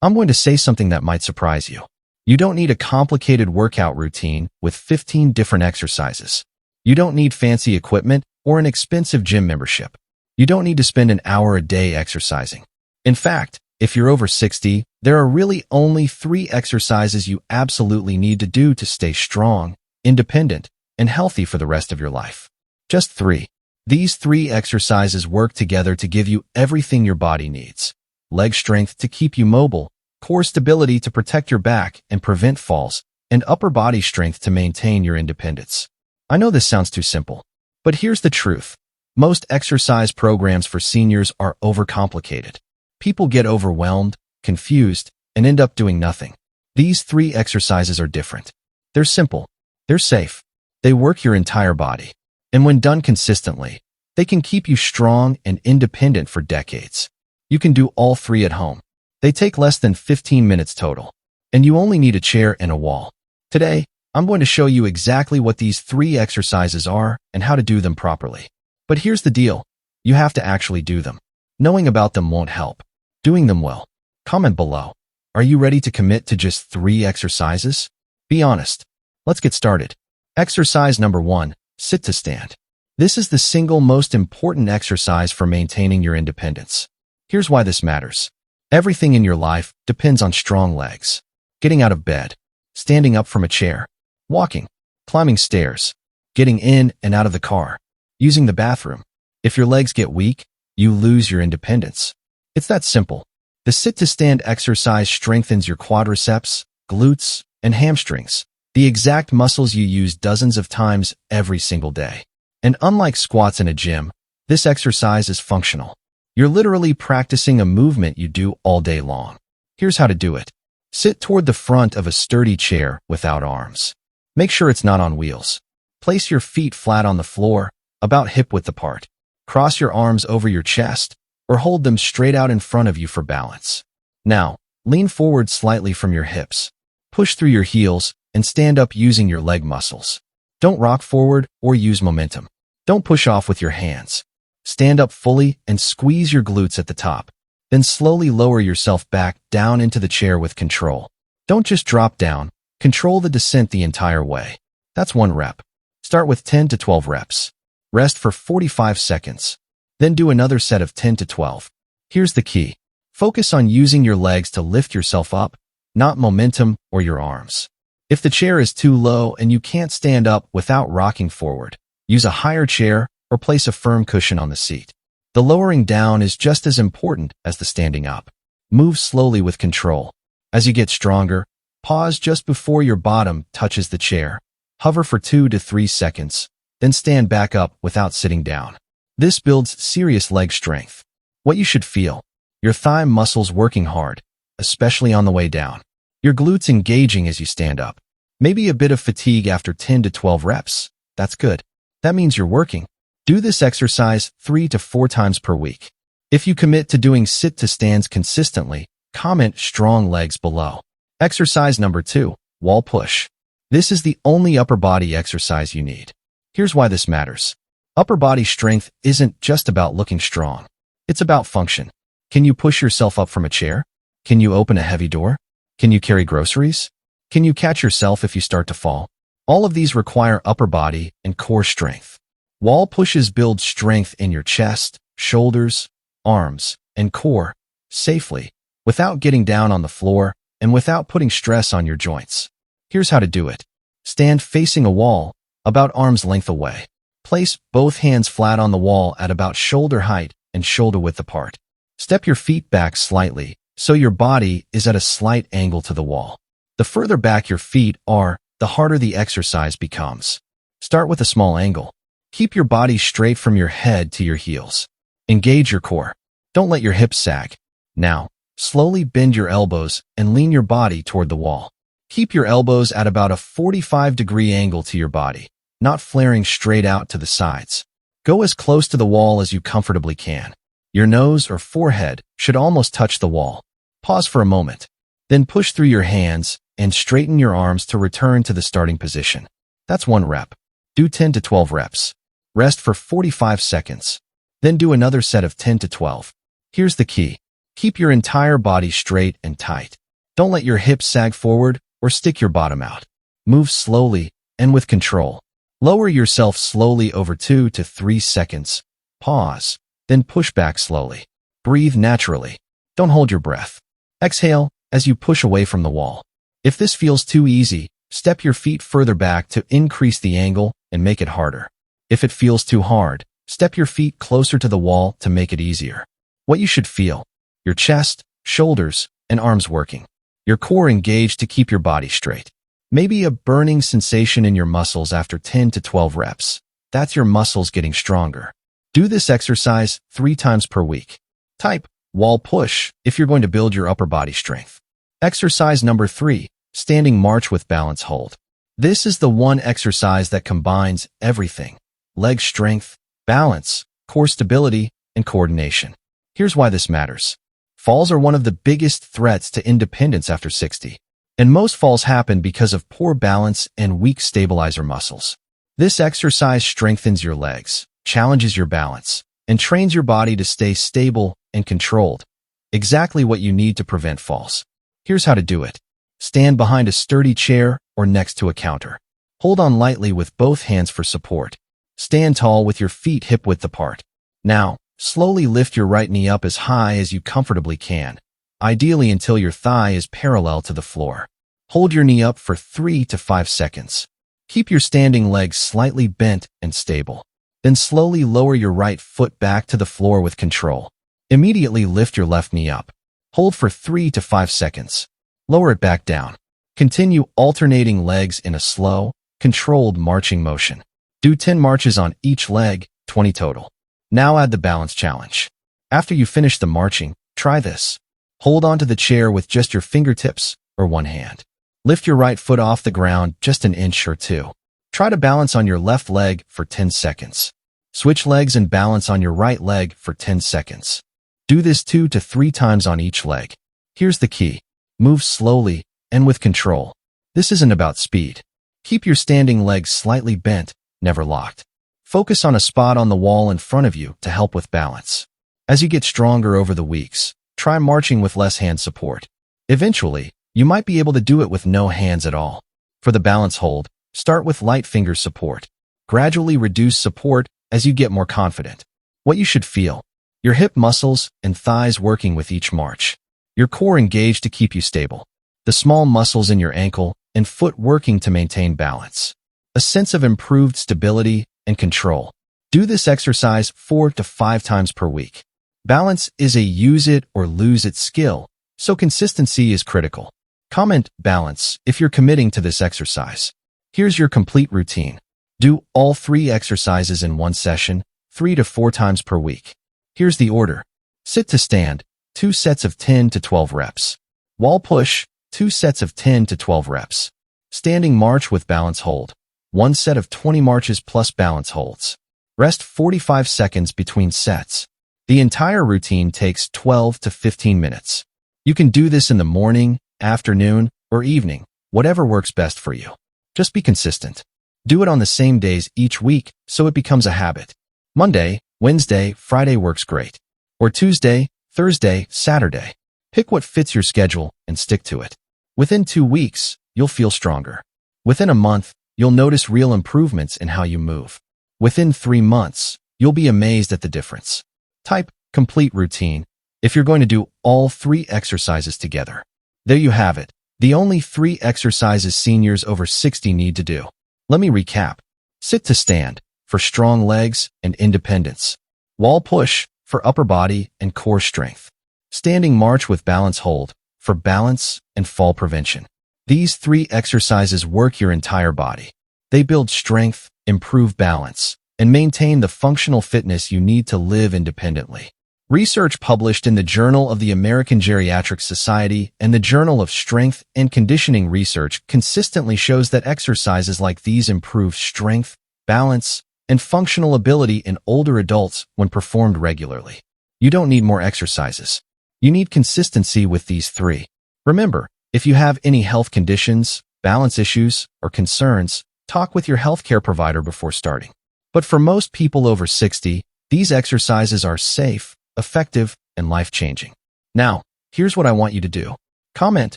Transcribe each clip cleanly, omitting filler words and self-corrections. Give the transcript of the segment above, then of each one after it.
I'm going to say something that might surprise you. You don't need a complicated workout routine with 15 different exercises. You don't need fancy equipment or an expensive gym membership. You don't need to spend an hour a day exercising. In fact, if you're over 60, there are really only 3 exercises you absolutely need to do to stay strong, independent, and healthy for the rest of your life. Just 3. These 3 exercises work together to give you everything your body needs. Leg strength to keep you mobile, core stability to protect your back and prevent falls, and upper body strength to maintain your independence. I know this sounds too simple, but here's the truth. Most exercise programs for seniors are overcomplicated. People get overwhelmed, confused, and end up doing nothing. These 3 exercises are different. They're simple. They're safe. They work your entire body. And when done consistently, they can keep you strong and independent for decades. You can do all 3 at home. They take less than 15 minutes total. And you only need a chair and a wall. Today, I'm going to show you exactly what these 3 exercises are and how to do them properly. But here's the deal. You have to actually do them. Knowing about them won't help. Doing them well. Comment below. Are you ready to commit to just 3 exercises? Be honest. Let's get started. Exercise number 1, sit to stand. This is the single most important exercise for maintaining your independence. Here's why this matters. Everything in your life depends on strong legs. Getting out of bed, standing up from a chair, walking, climbing stairs, getting in and out of the car, using the bathroom. If your legs get weak, you lose your independence. It's that simple. The sit-to-stand exercise strengthens your quadriceps, glutes, and hamstrings, the exact muscles you use dozens of times every single day. And unlike squats in a gym, this exercise is functional. You're literally practicing a movement you do all day long. Here's how to do it. Sit toward the front of a sturdy chair without arms. Make sure it's not on wheels. Place your feet flat on the floor, about hip-width apart. Cross your arms over your chest, or hold them straight out in front of you for balance. Now, lean forward slightly from your hips. Push through your heels and stand up using your leg muscles. Don't rock forward or use momentum. Don't push off with your hands. Stand up fully and squeeze your glutes at the top. Then slowly lower yourself back down into the chair with control. Don't just drop down. Control the descent the entire way. That's 1 rep. Start with 10 to 12 reps. Rest for 45 seconds. Then do another set of 10 to 12. Here's the key. Focus on using your legs to lift yourself up, not momentum or your arms. If the chair is too low and you can't stand up without rocking forward, use a higher chair or place a firm cushion on the seat. The lowering down is just as important as the standing up. Move slowly with control. As you get stronger, pause just before your bottom touches the chair. Hover for 2 to 3 seconds, then stand back up without sitting down. This builds serious leg strength. What you should feel. Your thigh muscles working hard, especially on the way down. Your glutes engaging as you stand up. Maybe a bit of fatigue after 10 to 12 reps. That's good. That means you're working. Do this exercise 3 to 4 times per week. If you commit to doing sit-to-stands consistently, comment strong legs below. Exercise number 2, wall push. This is the only upper body exercise you need. Here's why this matters. Upper body strength isn't just about looking strong. It's about function. Can you push yourself up from a chair? Can you open a heavy door? Can you carry groceries? Can you catch yourself if you start to fall? All of these require upper body and core strength. Wall pushes build strength in your chest, shoulders, arms, and core safely, without getting down on the floor and without putting stress on your joints. Here's how to do it. Stand facing a wall, about arm's length away. Place both hands flat on the wall at about shoulder height and shoulder width apart. Step your feet back slightly so your body is at a slight angle to the wall. The further back your feet are, the harder the exercise becomes. Start with a small angle. Keep your body straight from your head to your heels. Engage your core. Don't let your hips sag. Now, slowly bend your elbows and lean your body toward the wall. Keep your elbows at about a 45-degree angle to your body, not flaring straight out to the sides. Go as close to the wall as you comfortably can. Your nose or forehead should almost touch the wall. Pause for a moment. Then push through your hands and straighten your arms to return to the starting position. That's 1 rep. Do 10 to 12 reps. Rest for 45 seconds. Then do another set of 10 to 12. Here's the key. Keep your entire body straight and tight. Don't let your hips sag forward or stick your bottom out. Move slowly and with control. Lower yourself slowly over 2 to 3 seconds. Pause, then push back slowly. Breathe naturally. Don't hold your breath. Exhale as you push away from the wall. If this feels too easy, step your feet further back to increase the angle and make it harder. If it feels too hard, step your feet closer to the wall to make it easier. What you should feel: your chest, shoulders, and arms working. Your core engaged to keep your body straight. Maybe a burning sensation in your muscles after 10 to 12 reps. That's your muscles getting stronger. Do this exercise 3 times per week. Type wall push if you're going to build your upper body strength. Exercise number 3, standing march with balance hold. This is the one exercise that combines everything: leg strength, balance, core stability, and coordination. Here's why this matters. Falls are one of the biggest threats to independence after 60. And most falls happen because of poor balance and weak stabilizer muscles. This exercise strengthens your legs, challenges your balance, and trains your body to stay stable and controlled. Exactly what you need to prevent falls. Here's how to do it. Stand behind a sturdy chair or next to a counter. Hold on lightly with both hands for support. Stand tall with your feet hip-width apart. Now, slowly lift your right knee up as high as you comfortably can, ideally until your thigh is parallel to the floor. Hold your knee up for 3 to 5 seconds. Keep your standing legs slightly bent and stable. Then slowly lower your right foot back to the floor with control. Immediately lift your left knee up. Hold for 3 to 5 seconds. Lower it back down. Continue alternating legs in a slow, controlled marching motion. Do 10 marches on each leg, 20 total. Now add the balance challenge. After you finish the marching, try this. Hold onto the chair with just your fingertips or one hand. Lift your right foot off the ground just an inch or 2. Try to balance on your left leg for 10 seconds. Switch legs and balance on your right leg for 10 seconds. Do this 2 to 3 times on each leg. Here's the key. Move slowly and with control. This isn't about speed. Keep your standing legs slightly bent, never locked. Focus on a spot on the wall in front of you to help with balance. As you get stronger over the weeks, try marching with less hand support. Eventually, you might be able to do it with no hands at all. For the balance hold, start with light finger support. Gradually reduce support as you get more confident. What you should feel: your hip muscles and thighs working with each march. Your core engaged to keep you stable. The small muscles in your ankle and foot working to maintain balance. A sense of improved stability and control. Do this exercise 4 to 5 times per week. Balance is a use it or lose it skill, so consistency is critical. Comment balance if you're committing to this exercise. Here's your complete routine. Do all 3 exercises in one session, 3 to 4 times per week. Here's the order. Sit to stand, 2 sets of 10 to 12 reps. Wall push, 2 sets of 10 to 12 reps. Standing march with balance hold, 1 set of 20 marches plus balance holds. Rest 45 seconds between sets. The entire routine takes 12 to 15 minutes. You can do this in the morning, afternoon, or evening, whatever works best for you. Just be consistent. Do it on the same days each week so it becomes a habit. Monday, Wednesday, Friday works great. Or Tuesday, Thursday, Saturday. Pick what fits your schedule and stick to it. Within 2 weeks, you'll feel stronger. Within a month, you'll notice real improvements in how you move. Within 3 months, you'll be amazed at the difference. Type complete routine if you're going to do all 3 exercises together. There you have it, the only 3 exercises seniors over 60 need to do. Let me recap. Sit to stand for strong legs and independence. Wall push for upper body and core strength. Standing march with balance hold for balance and fall prevention. These 3 exercises work your entire body. They build strength, improve balance, and maintain the functional fitness you need to live independently. Research published in the Journal of the American Geriatric Society and the Journal of Strength and Conditioning Research consistently shows that exercises like these improve strength, balance, and functional ability in older adults when performed regularly. You don't need more exercises. You need consistency with these 3. Remember, if you have any health conditions, balance issues, or concerns, talk with your healthcare provider before starting. But for most people over 60, these exercises are safe, effective, and life-changing. Now, here's what I want you to do. Comment,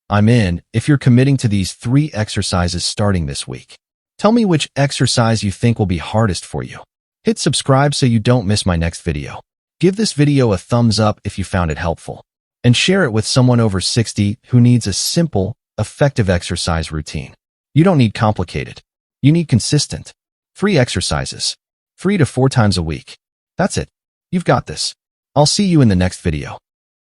"I'm in," if you're committing to these 3 exercises starting this week. Tell me which exercise you think will be hardest for you. Hit subscribe so you don't miss my next video. Give this video a thumbs up if you found it helpful. And share it with someone over 60 who needs a simple, effective exercise routine. You don't need complicated. You need consistent. 3 exercises. 3 to 4 times a week. That's it. You've got this. I'll see you in the next video.